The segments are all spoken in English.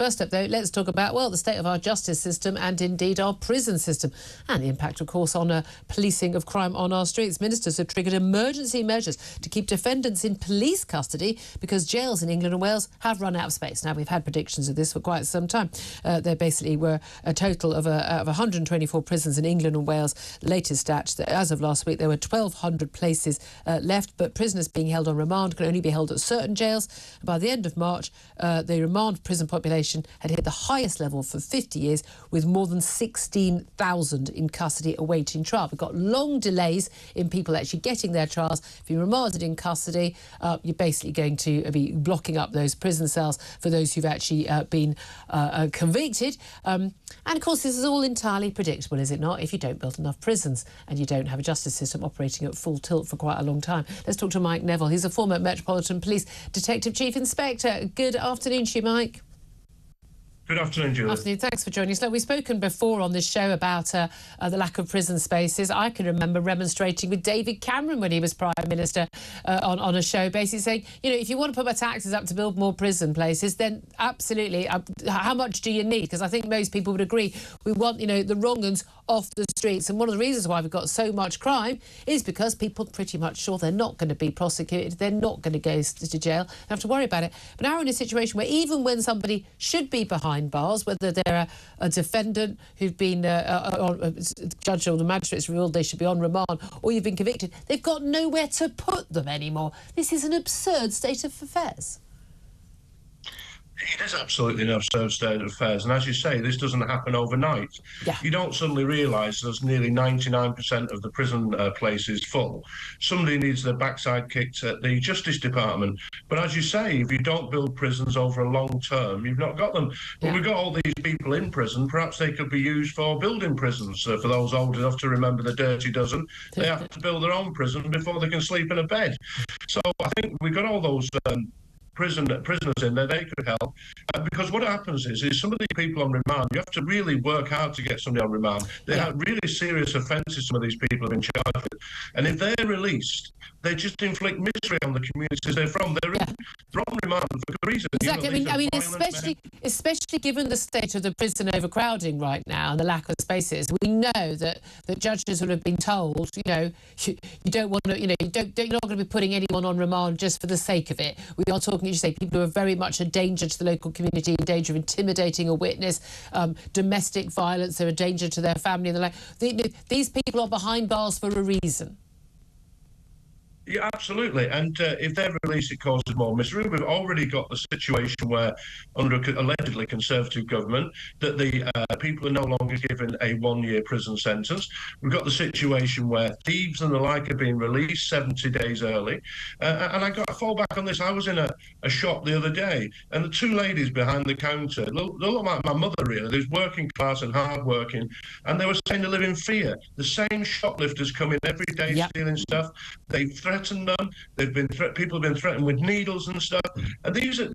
First up, though, let's talk about, well, the state of our justice system and indeed our prison system and the impact, of course, on policing of crime on our streets. Ministers have triggered emergency measures to keep defendants in police custody because jails in England and Wales have run out of space. Now, we've had predictions of this for quite some time. There basically were a total of 124 prisons in England and Wales. The latest stats, as of last week, there were 1,200 places left, but prisoners being held on remand can only be held at certain jails. By the end of March, the remand prison population had hit the highest level for 50 years, with more than 16,000 in custody awaiting trial. We've got long delays in people actually getting their trials. If you're remanded in custody, you're basically going to be blocking up those prison cells for those who've actually been convicted. And of course, this is all entirely predictable, is it not? If you don't build enough prisons and you don't have a justice system operating at full tilt for quite a long time. Let's talk to Mike Neville. He's a former Metropolitan Police Detective Chief Inspector. Good afternoon to you, Mike. Good afternoon, Julie. Afternoon. Thanks for joining us. Look, we've spoken before on this show about the lack of prison spaces. I can remember remonstrating with David Cameron when he was Prime Minister on a show, basically saying, you know, if you want to put my taxes up to build more prison places, then absolutely, how much do you need? Because I think most people would agree we want, you know, the wrong uns off the streets. And one of the reasons why we've got so much crime is because people are pretty much sure they're not going to be prosecuted, they're not going to go to jail, they have to worry about it. But now we're in a situation where even when somebody should be behind bars, whether they're a defendant who've been judge or the magistrates ruled they should be on remand, or you've been convicted, they've got nowhere to put them anymore. This is an absurd state of affairs. It is absolutely an absurd state of affairs. And as you say, this doesn't happen overnight. Yeah. You don't suddenly realise there's nearly 99% of the prison places full. Somebody needs their backside kicked at the Justice Department. But as you say, if you don't build prisons over a long term, you've not got them. But Yeah. we've got all these people in prison. Perhaps they could be used for building prisons. For those old enough to remember the Dirty Dozen, they have to build their own prison before they can sleep in a bed. So I think we've got all those prisoners in there, they could help. Because what happens is some of these people on remand, you have to really work hard to get somebody on remand. They have really serious offences, some of these people have been charged with. And if they're released, they just inflict misery on the communities they're from. They're on remand for good reason. Exactly. You know, I mean, especially given the state of the prison overcrowding right now and the lack of spaces, we know that judges will have been told, you know, you don't want to, you know, you're not going to be putting anyone on remand just for the sake of it. We are talking, as you say, people who are very much a danger to the local community, in danger of intimidating a witness, domestic violence, they're a danger to their family and the like. These people are behind bars for a reason. Yeah, absolutely. And if they're released, it causes more misery. We've already got the situation where, under allegedly Conservative government, that the people are no longer given a one-year prison sentence. We've got the situation where thieves and the like are being released 70 days early. And I got to fall back on this. I was in a shop the other day, and the two ladies behind the counter, they look like my mother, really. They was working class and hard-working, and they were saying they live in fear. The same shoplifters come in every day stealing stuff. They've threatened them. They've been people have been threatened with needles and stuff. And these are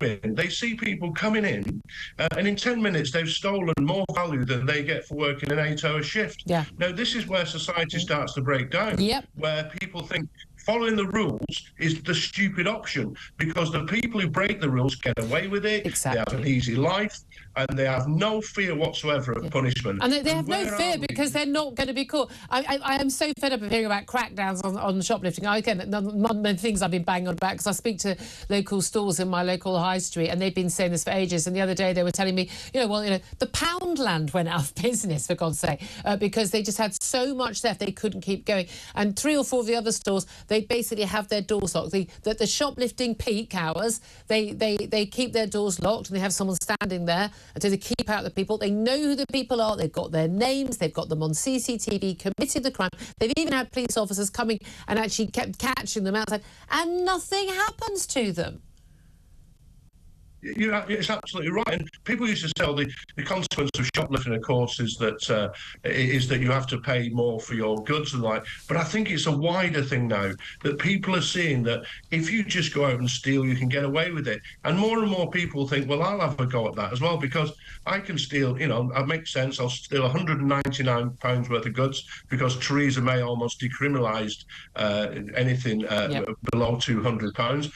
women. They see people coming in, and in 10 minutes they've stolen more value than they get for working an 8-hour shift. Yeah. Now this is where society starts to break down. Yep. Where people think following the rules is the stupid option, because the people who break the rules get away with it. Exactly. They have an easy life, and they have no fear whatsoever of punishment. And they have no fear because they're not going to be caught. I am so fed up of hearing about crackdowns on shoplifting. Again, one of the things I've been banging on about, because I speak to local stores in my local high street, and they've been saying this for ages. And the other day they were telling me, the Poundland went out of business, for God's sake, because they just had so much left they couldn't keep going. And 3 or 4 of the other stores, they basically have their doors locked. The shoplifting peak hours, they keep their doors locked, and they have someone standing there until they keep out the people. They know who the people are. They've got their names. They've got them on CCTV, committed the crime. They've even had police officers coming and actually kept catching them outside, and nothing happens to them. It's absolutely right. And people used to say the consequence of shoplifting, of course, is that you have to pay more for your goods and the like. But I think it's a wider thing now, that people are seeing that if you just go out and steal, you can get away with it. And more people think, well, I'll have a go at that as well, because I can steal, it makes sense. I'll steal £199 worth of goods, because Theresa May almost decriminalised anything below £200.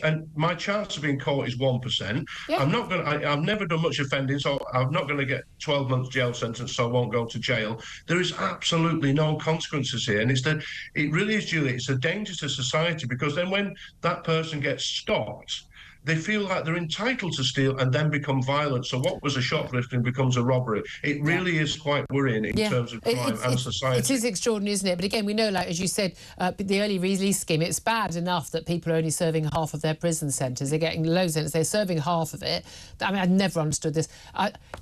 And my chance of being caught is 1%. 100%. Yeah. I've never done much offending, so I'm not going to get 12 months jail sentence, so I won't go to jail. There is absolutely no consequences here. And it really is, Julie, it's a danger to society, because then when that person gets stopped, they feel like they're entitled to steal and then become violent. So what was a shoplifting becomes a robbery. It really is quite worrying in terms of crime and society. It is extraordinary, isn't it? But again, we know, like, as you said, the early release scheme, it's bad enough that people are only serving half of their prison sentences. They're getting low sentences. They're serving half of it. I mean, I've never understood this.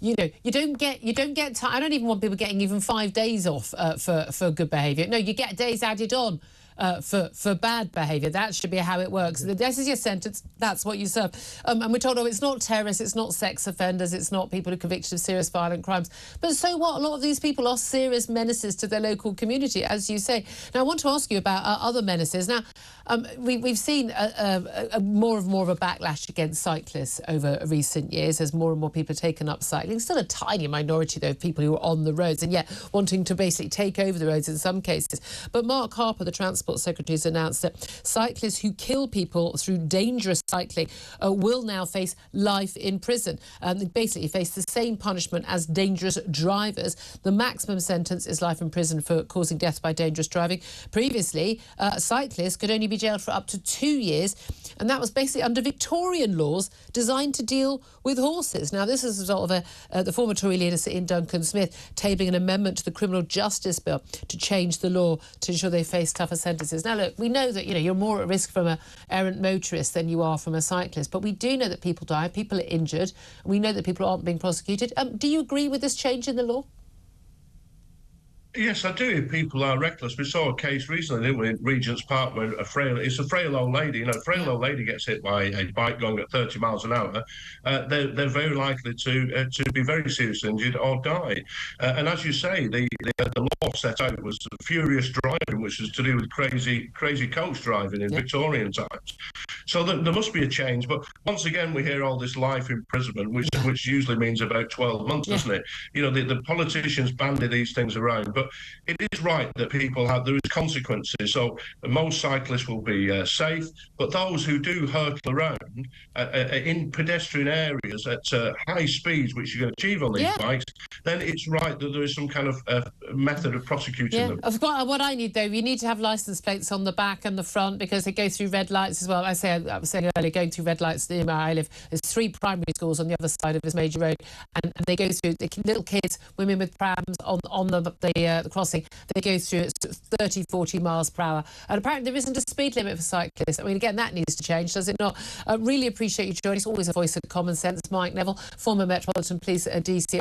You know, you don't get time. I don't even want people getting even 5 days off for good behaviour. No, you get days added on. For bad behaviour. That should be how it works. This is your sentence, that's what you serve. And we're told, oh, it's not terrorists, it's not sex offenders, it's not people who are convicted of serious violent crimes. But so what? A lot of these people are serious menaces to their local community, as you say. Now, I want to ask you about other menaces. Now, we've seen more of a backlash against cyclists over recent years as more and more people have taken up cycling. Still a tiny minority, though, of people who are on the roads and yet wanting to basically take over the roads in some cases. But Mark Harper, the Transport Secretary, has announced that cyclists who kill people through dangerous cycling will now face life in prison. They basically face the same punishment as dangerous drivers. The maximum sentence is life in prison for causing death by dangerous driving. Previously, cyclists could only be jailed for up to 2 years, and that was basically under Victorian laws designed to deal with horses. Now, this is a result of the former Tory leader Ian Duncan Smith tabling an amendment to the Criminal Justice Bill to change the law to ensure they face tougher sentences. Now, look, we know that, you know, you're more at risk from an errant motorist than you are from a cyclist, but we do know that people die, people are injured, and we know that people aren't being prosecuted. Do you agree with this change in the law? Yes, I do. If people are reckless, we saw a case recently, didn't we, in Regent's Park, where it's a frail old lady. You know, a frail old lady gets hit by a bike going at 30 miles an hour. They're very likely to be very seriously injured or die. And as you say, the law set out was furious driving, which is to do with crazy coach driving in Victorian times. So there must be a change. But once again, we hear all this life imprisonment, which usually means about 12 months, doesn't it? You know, the politicians bandy these things around. But it is right that there is consequences. So most cyclists will be safe, but those who do hurtle around in pedestrian areas at high speeds, which you can achieve on these bikes, then it's right that there is some kind of method of prosecuting them. What I need, though, you need to have licence plates on the back and the front, because they go through red lights as well. I was saying earlier, going through red lights near where I live. There's 3 primary schools on the other side of this major road, and they go through, little kids, women with prams on the crossing. They go through at 30, 40 miles per hour. And apparently there isn't a speed limit for cyclists. I mean, again, that needs to change, does it not? Really appreciate you joining us. Always a voice of common sense. Mike Neville, former Metropolitan Police DCI.